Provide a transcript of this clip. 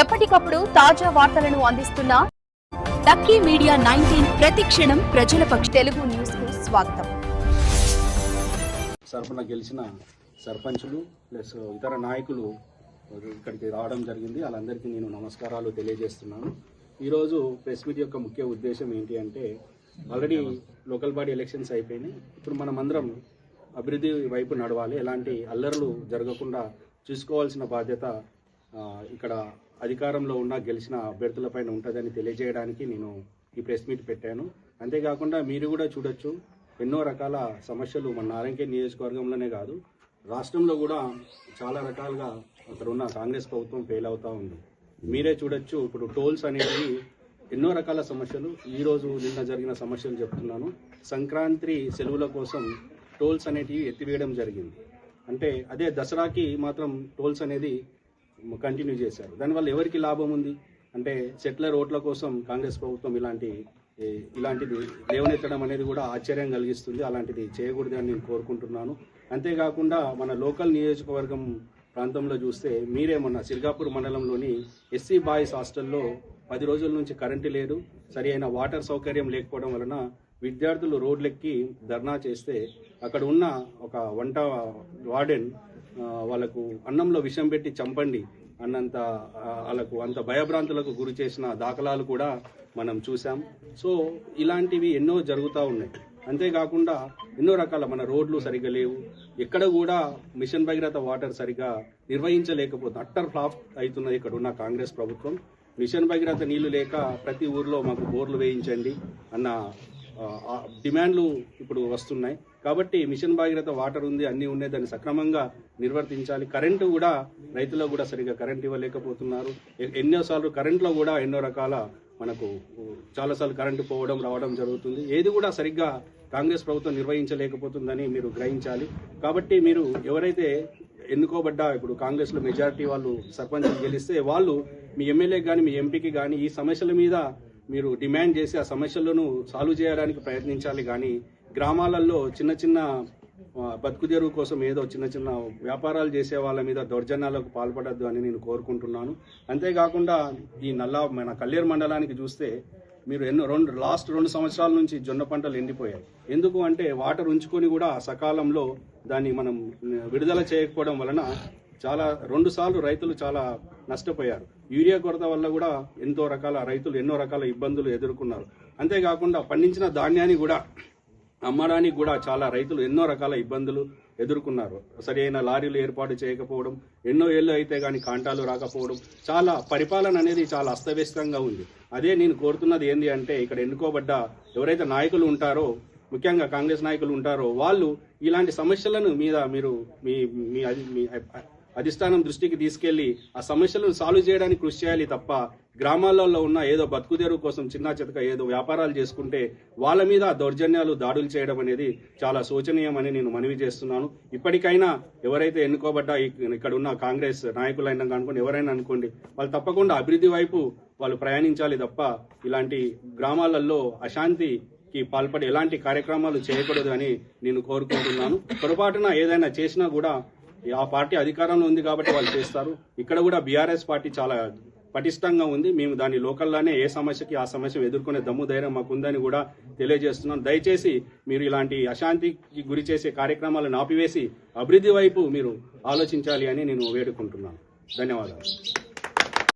ఎప్పటికప్పుడు తాజా వార్తలను అందిస్తున్న లక్కీ మీడియా 19 ప్రతి క్షణం ప్రజల పక్ష తెలుగు న్యూస్ కు స్వాగతం. సర్పంచ్ గెలిచిన సర్పంచులు ప్లస్ ఇతర నాయకులు ఇక్కడికి రావడం జరిగింది. వాళ్ళందరికీ నేను నమస్కారాలు తెలియజేస్తున్నాను. ఈరోజు ప్రెస్ మీట్ యొక్క ముఖ్య ఉద్దేశం ఏంటి అంటే, ఆల్రెడీ లోకల్ బాడీ ఎలక్షన్స్ అయిపోయినాయి. ఇప్పుడు మనం అందరం అభివృద్ధి వైపు నడవాలి, ఎలాంటి అల్లర్లు జరగకుండా చూసుకోవాల్సిన బాధ్యత ఇక్కడ అధికారంలో ఉన్న గెలిచిన అభ్యర్థులపైన ఉంటుందని తెలియజేయడానికి నేను ఈ ప్రెస్ మీట్ పెట్టాను. అంతేకాకుండా మీరు కూడా చూడొచ్చు, ఎన్నో రకాల సమస్యలు మన నారాయణఖేడ్ నియోజకవర్గంలోనే కాదు, రాష్ట్రంలో కూడా చాలా రకాలుగా అక్కడ ఉన్న కాంగ్రెస్ ప్రభుత్వం ఫెయిల్ అవుతూ ఉంది. మీరే చూడొచ్చు, ఇప్పుడు టోల్స్ అనేవి ఎన్నో రకాల సమస్యలు. ఈరోజు నిన్న జరిగిన సమస్యలు చెప్తున్నాను. సంక్రాంతి సెలవుల కోసం టోల్స్ అనేటివి ఎత్తివేయడం జరిగింది. అంటే అదే దసరాకి మాత్రం టోల్స్ అనేది కంటిన్యూ చేశారు. దానివల్ల ఎవరికి లాభం ఉంది అంటే, సెటిలర్ ఓట్ల కోసం కాంగ్రెస్ ప్రభుత్వం ఇలాంటిది లేవనెత్తడం అనేది కూడా ఆశ్చర్యం కలిగిస్తుంది. అలాంటిది చేయకూడదని నేను కోరుకుంటున్నాను. అంతేకాకుండా మన లోకల్ నియోజకవర్గం ప్రాంతంలో చూస్తే, మీరే మొన్న సిర్గాపూర్ మండలంలోని ఎస్సీ బాయ్స్ హాస్టల్లో 10 రోజుల నుంచి కరెంటు లేదు, సరి అయిన వాటర్ సౌకర్యం లేకపోవడం వలన విద్యార్థులు రోడ్లెక్కి ధర్నా చేస్తే, అక్కడ ఉన్న ఒక వంట వార్డెన్ వాళ్ళకు అన్నంలో విషం పెట్టి చంపండి అన్నంత వాళ్ళకు అంత భయభ్రాంతులకు గురి చేసిన దాఖలాలు కూడా మనం చూసాం. సో ఇలాంటివి ఎన్నో జరుగుతూ ఉన్నాయి. అంతేకాకుండా ఎన్నో రకాల మన రోడ్లు సరిగ్గా లేవు, ఎక్కడ కూడా మిషన్ భగీరథ వాటర్ సరిగ్గా నిర్వహించలేకపోతుంది. అట్టర్ ఫ్లాప్ అవుతున్నది ఇక్కడ ఉన్న కాంగ్రెస్ ప్రభుత్వం. మిషన్ భగీరథ నీళ్లు లేక ప్రతి ఊర్లో మాకు బోర్లు వేయించండి అన్న డిమాండ్లు ఇప్పుడు వస్తున్నాయి. కాబట్టి మిషన్ భగీరథ వాటర్ ఉంది, అన్నీ ఉన్నాయి, దాన్ని సక్రమంగా నిర్వర్తించాలి. కరెంటు కూడా రైతులకు కూడా సరిగ్గా కరెంట్ ఇవ్వలేకపోతున్నారు. ఎన్నోసార్లు కరెంట్లో కూడా ఎన్నో రకాల మనకు చాలాసార్లు కరెంటు పోవడం రావడం జరుగుతుంది. ఏది కూడా సరిగ్గా కాంగ్రెస్ ప్రభుత్వం నిర్వహించలేకపోతుందని మీరు గ్రహించాలి. కాబట్టి మీరు ఎవరైతే ఎన్నుకోబడ్డా, ఇప్పుడు కాంగ్రెస్లో మెజారిటీ వాళ్ళు సర్పంచ్లు గెలిస్తే, వాళ్ళు మీ ఎమ్మెల్యే కానీ మీ ఎంపీకి కానీ ఈ సమస్యల మీద మీరు డిమాండ్ చేసి ఆ సమస్యలను సాల్వ్ చేయడానికి ప్రయత్నించాలి. కానీ గ్రామాలలో చిన్న చిన్న బతుకుదెరువు కోసం ఏదో చిన్న చిన్న వ్యాపారాలు చేసే వాళ్ళ మీద దౌర్జన్యాలకు పాల్పడద్దు అని నేను కోరుకుంటున్నాను. అంతేకాకుండా ఈ మన కల్లేరు మండలానికి చూస్తే, మీరు లాస్ట్ 2 సంవత్సరాల నుంచి జొన్న పంటలు ఎండిపోయాయి. ఎందుకు అంటే, వాటర్ ఉంచుకొని కూడా సకాలంలో దాన్ని మనం విడుదల చేయకపోవడం వలన 2 సార్లు రైతులు చాలా నష్టపోయారు. యూరియా కొరత వల్ల కూడా రైతులు ఎన్నో రకాల ఇబ్బందులు ఎదుర్కొన్నారు. అంతేకాకుండా పండించిన ధాన్యాన్ని కూడా అమ్మడానికి కూడా చాలా రైతులు ఎన్నో రకాల ఇబ్బందులు ఎదుర్కొన్నారు. సరైన లారీలు ఏర్పాటు చేయకపోవడం, ఎన్నో ఏళ్ళు అయితే కానీ కాంటాలు రాకపోవడం, చాలా పరిపాలన అనేది చాలా అస్తవ్యస్తంగా ఉంది. అదే నేను కోరుతున్నది ఏంటి అంటే, ఇక్కడ ఎన్నుకోబడ్డ ఎవరైతే నాయకులు ఉంటారో, ముఖ్యంగా కాంగ్రెస్ నాయకులు ఉంటారో, వాళ్ళు ఇలాంటి సమస్యలను మీద మీరు మీ అధిష్టానం దృష్టికి తీసుకెళ్లి ఆ సమస్యలను సాల్వ్ చేయడానికి కృషి చేయాలి తప్ప, గ్రామాలలో ఉన్న ఏదో బతుకుదెరువు కోసం చిన్న చితక ఏదో వ్యాపారాలు చేసుకుంటే వాళ్ళ మీద దౌర్జన్యాలు దాడులు చేయడం అనేది చాలా శోచనీయమని నేను మనవి చేస్తున్నాను. ఇప్పటికైనా ఎవరైతే ఎన్నుకోబడ్డా ఇక్కడ ఉన్న కాంగ్రెస్ నాయకులైనా అనుకోండి, ఎవరైనా అనుకోండి, వాళ్ళు తప్పకుండా అభివృద్ధి వైపు వాళ్ళు ప్రయాణించాలి తప్ప ఇలాంటి గ్రామాలలో అశాంతికి పాల్పడి ఎలాంటి కార్యక్రమాలు చేయకూడదు అని నేను కోరుకుంటున్నాను. పొరపాటున ఏదైనా చేసినా కూడా ఆ పార్టీ అధికారంలో ఉంది కాబట్టి వాళ్ళు చేస్తారు. ఇక్కడ కూడా బీఆర్ఎస్ పార్టీ చాలా పటిష్టంగా ఉంది. మేము దాని లోకల్లోనే ఏ సమస్యకి ఆ సమస్య ఎదుర్కొనే దమ్ము ధైర్యం మాకుందని కూడా తెలియజేస్తున్నాం. దయచేసి మీరు ఇలాంటి అశాంతికి గురి చేసే కార్యక్రమాలను ఆపివేసి అభివృద్ధి వైపు మీరు ఆలోచించాలి అని నేను వేడుకుంటున్నాను. ధన్యవాదాలు.